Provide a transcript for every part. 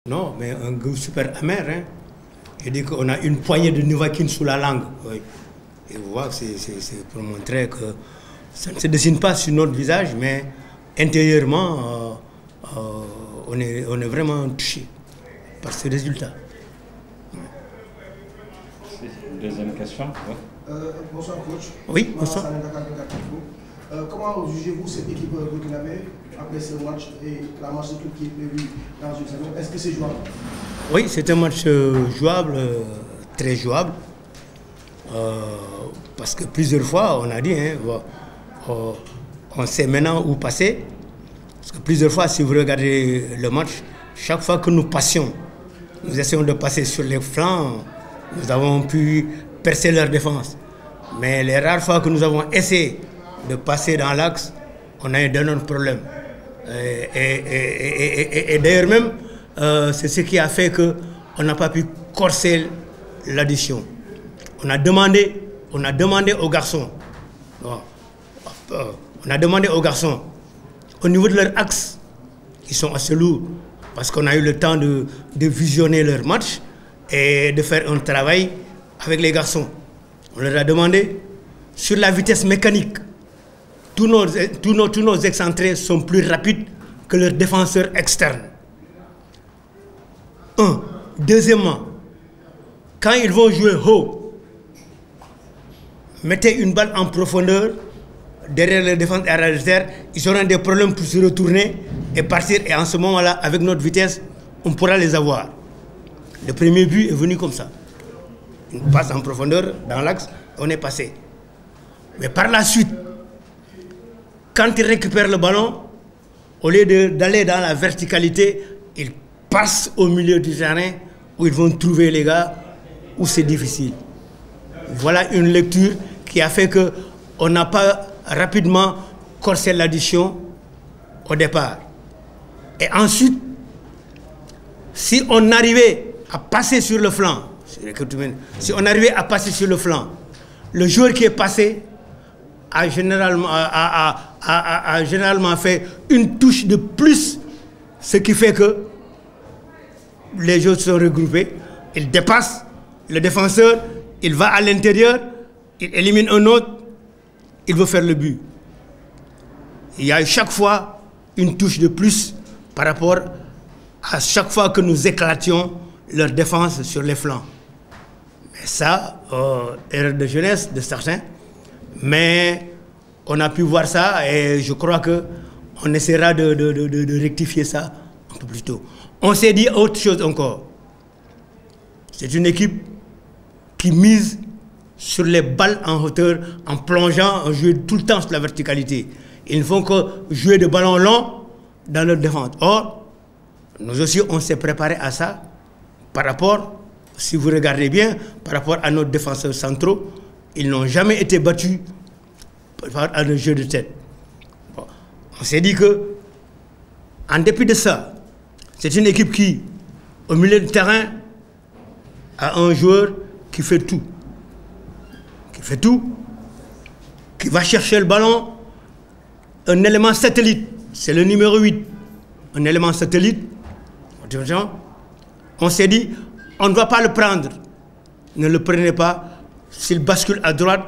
Non, mais un goût super amer. Hein. Je dis qu'on a une poignée de Novocaine sous la langue. Oui. Et vous voyez, c'est pour montrer que ça ne se dessine pas sur notre visage, mais intérieurement, on est vraiment touché par ce résultat. Deuxième question. Oui. Bonsoir coach. Oui, bonsoir. Comment jugez-vous cette équipe burkinabé après ce match et la match qui est prévue dans une saison? Est-ce que c'est jouable? Oui, c'est un match jouable, très jouable. Parce que plusieurs fois, on a dit, hein, on sait maintenant où passer. Parce que plusieurs fois, si vous regardez le match, chaque fois que nous passions, nous essayons de passer sur les flancs, nous avons pu percer leur défense. Mais les rares fois que nous avons essayé de passer dans l'axe, on a eu d'énormes problèmes. Et d'ailleurs même, c'est ce qui a fait qu'on n'a pas pu corser l'addition. On a demandé aux garçons, au niveau de leur axe, ils sont assez lourds, parce qu'on a eu le temps de visionner leur match et de faire un travail avec les garçons. On leur a demandé, sur la vitesse mécanique, tous nos excentrés sont plus rapides que leurs défenseurs externes. Deuxièmement, quand ils vont jouer haut, mettez une balle en profondeur derrière la défense adversaire, ils auront des problèmes pour se retourner et partir. Et en ce moment-là, avec notre vitesse, on pourra les avoir. Le premier but est venu comme ça. Une passe en profondeur dans l'axe, on est passé. Mais par la suite, quand ils récupèrent le ballon, au lieu d'aller dans la verticalité, ils passent au milieu du terrain où ils vont trouver les gars où c'est difficile. Voilà une lecture qui a fait qu'on n'a pas rapidement corsé l'addition au départ. Et ensuite, si on arrivait à passer sur le flanc, le joueur qui est passé a généralement fait une touche de plus, ce qui fait que les joueurs sont regroupés, ils dépassent le défenseur, il va à l'intérieur, il élimine un autre, il veut faire le but. Il y a chaque fois une touche de plus par rapport à chaque fois que nous éclations leur défense sur les flancs. Mais ça, erreur de jeunesse de certains, mais on a pu voir ça et je crois qu'on essaiera de rectifier ça un peu plus tôt. On s'est dit autre chose encore. C'est une équipe qui mise sur les balles en hauteur, en plongeant, en jouant tout le temps sur la verticalité. Ils ne font que jouer de ballons longs dans leur défense. Or, nous aussi, on s'est préparé à ça par rapport, si vous regardez bien, par rapport à nos défenseurs centraux, ils n'ont jamais été battus par un jeu de tête. Bon. On s'est dit que, en dépit de ça, c'est une équipe qui, au milieu du terrain, a un joueur qui fait tout. Qui va chercher le ballon, un élément satellite, c'est le numéro 8. Un élément satellite, on s'est dit, on ne va pas le prendre. Ne le prenez pas. S'il bascule à droite,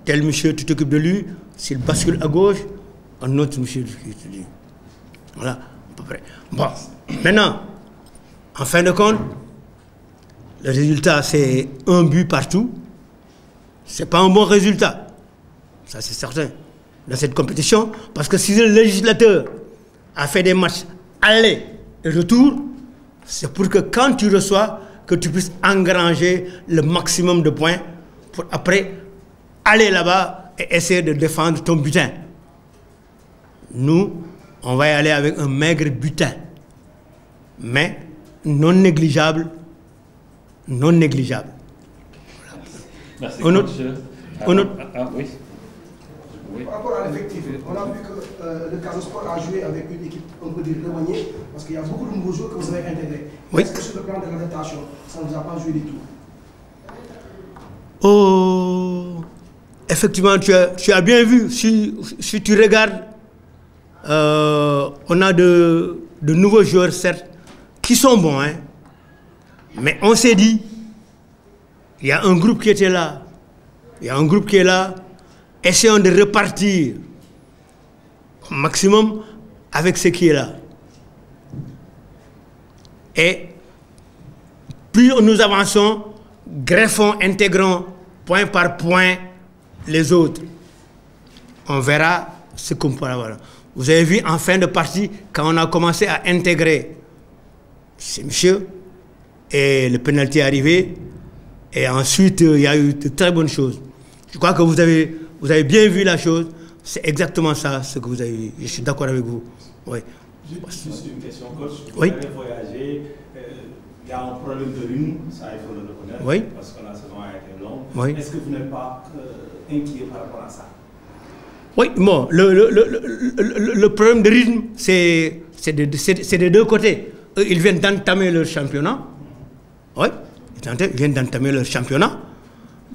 tel monsieur, tu t'occupes de lui. S'il bascule à gauche, un autre monsieur, tu te dis. Voilà, à peu près. Bon, maintenant, en fin de compte, le résultat, c'est un but partout. Ce n'est pas un bon résultat. Ça, c'est certain. Dans cette compétition, parce que si le législateur a fait des matchs aller et retour, c'est pour que quand tu reçois, que tu puisses engranger le maximum de points pour après aller là-bas et essayer de défendre ton butin. Nous, on va y aller avec un maigre butin, mais non négligeable. Non négligeable. Merci. Oui. Par rapport à l'effectif, on a vu que le Casa Sport a joué avec une équipe, on peut dire, remaniée, parce qu'il y a beaucoup de nouveaux joueurs que vous avez intégrés. Oui. Est-ce que sur le plan de l'adaptation, ça ne vous a pas joué du tout? Oh, effectivement, tu as bien vu. Si tu regardes, on a de nouveaux joueurs, certes, qui sont bons, hein. Mais on s'est dit, il y a un groupe qui était là, il y a un groupe qui est là, essayons de repartir au maximum avec ce qui est là. Et plus nous avançons, greffons, intégrons point par point les autres. On verra ce qu'on pourra avoir. Vous avez vu en fin de partie, quand on a commencé à intégrer ces messieurs, et le pénalty est arrivé, et ensuite il y a eu de très bonnes choses. Je crois que vous avez bien vu la chose, c'est exactement ça ce que vous avez vu. Je suis d'accord avec vous. Oui. Juste une question, coach. Oui. Vous avez voyagé, il y a un problème de rythme, ça il faut le reconnaître, oui. Parce que la saison a été longue. Oui. Est-ce que vous n'êtes pas inquiet par rapport à ça? Oui, bon, le problème de rythme, c'est des deux côtés. Eux, ils viennent d'entamer leur championnat. Oui, ils viennent d'entamer leur championnat.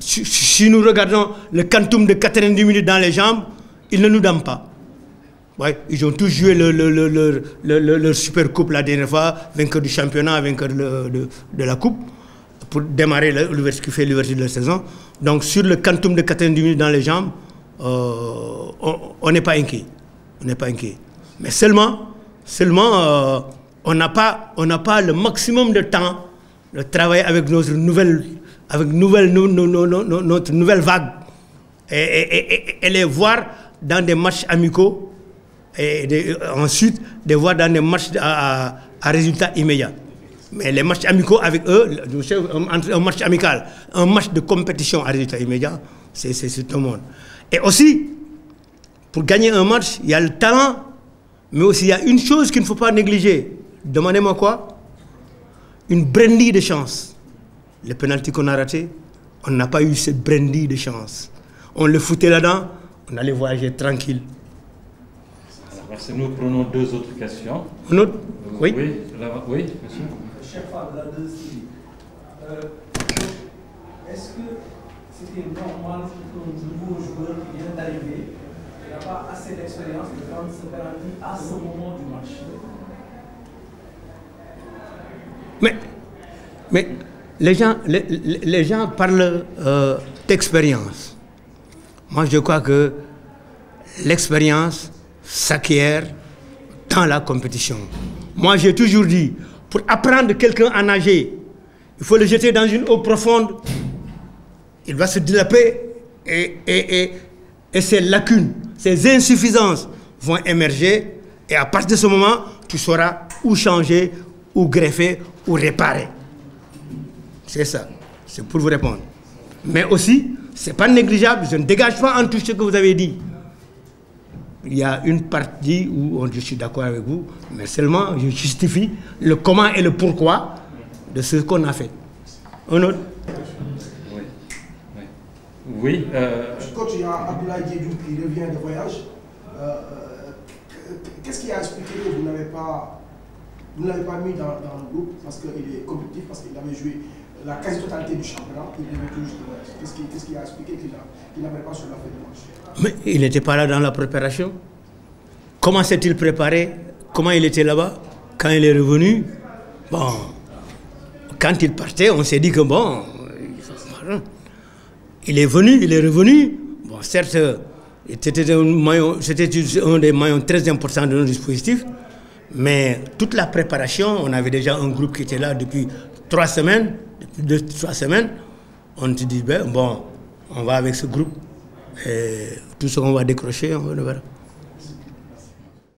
Si nous regardons le quantum de 90 minutes dans les jambes, ils ne nous donnent pas. Ouais, ils ont tous joué leur super coupe la dernière fois, vainqueur du championnat, vainqueur de la coupe, pour démarrer l'ouverture de la saison. Donc sur le quantum de 90 minutes dans les jambes, on n'est pas inquiet. On n'est pas inquiet. Mais seulement on n'a pas le maximum de temps de travailler avec notre nouvelle vague et les voir dans des matchs amicaux et ensuite de voir dans des matchs à résultat immédiat. Mais les matchs amicaux avec eux, un match amical, un match de compétition à résultat immédiat, c'est tout le monde. Et aussi, pour gagner un match, il y a le talent, mais aussi il y a une chose qu'il ne faut pas négliger. Demandez-moi quoi? Une brindille de chance. Le penalty qu'on a raté, on n'a pas eu cette brindille de chance. On le foutait là-dedans, on allait voyager tranquille. Alors, merci. Nous prenons deux autres questions. Une autre? Oui. Oui, monsieur. Chef de la 2 est-ce que c'était normal pour un nouveau joueur qui vient d'arriver, qui n'a pas assez d'expérience de prendre ce penalty à ce moment du match? Mais les gens parlent d'expérience. Moi, je crois que l'expérience s'acquiert dans la compétition. Moi, j'ai toujours dit, pour apprendre quelqu'un à nager, il faut le jeter dans une eau profonde. Il va se dilaper et ses lacunes, ses insuffisances vont émerger. Et à partir de ce moment, tu sauras où changer, où greffer, ou réparer. C'est ça. C'est pour vous répondre. Mais aussi, ce n'est pas négligeable. Je ne dégage pas en tout ce que vous avez dit. Il y a une partie où je suis d'accord avec vous, mais seulement je justifie le comment et le pourquoi de ce qu'on a fait. Un autre? Oui. Coach, il y a Abdoulaye Diédhiou qui revient de voyage. Qu'est-ce qui a expliqué que vous n'avez pas mis dans le groupe parce qu'il est compétitif, parce qu'il avait joué la quasi-totalité du championnat, il devait tout juste voyage. Qu'est-ce qui a expliqué qu'il n'avait pas sur la feuille de match? Mais il n'était pas là dans la préparation. Comment s'est-il préparé? Comment il était là-bas? Quand il est revenu, bon, quand il partait, on s'est dit que bon, il est venu, il est revenu. Bon, certes, c'était un des maillons très importants de notre dispositif, mais toute la préparation, on avait déjà un groupe qui était là depuis 3 semaines. Depuis 2-3 semaines, on se dit, bon, on va avec ce groupe et tout ce qu'on va décrocher, on va le voir.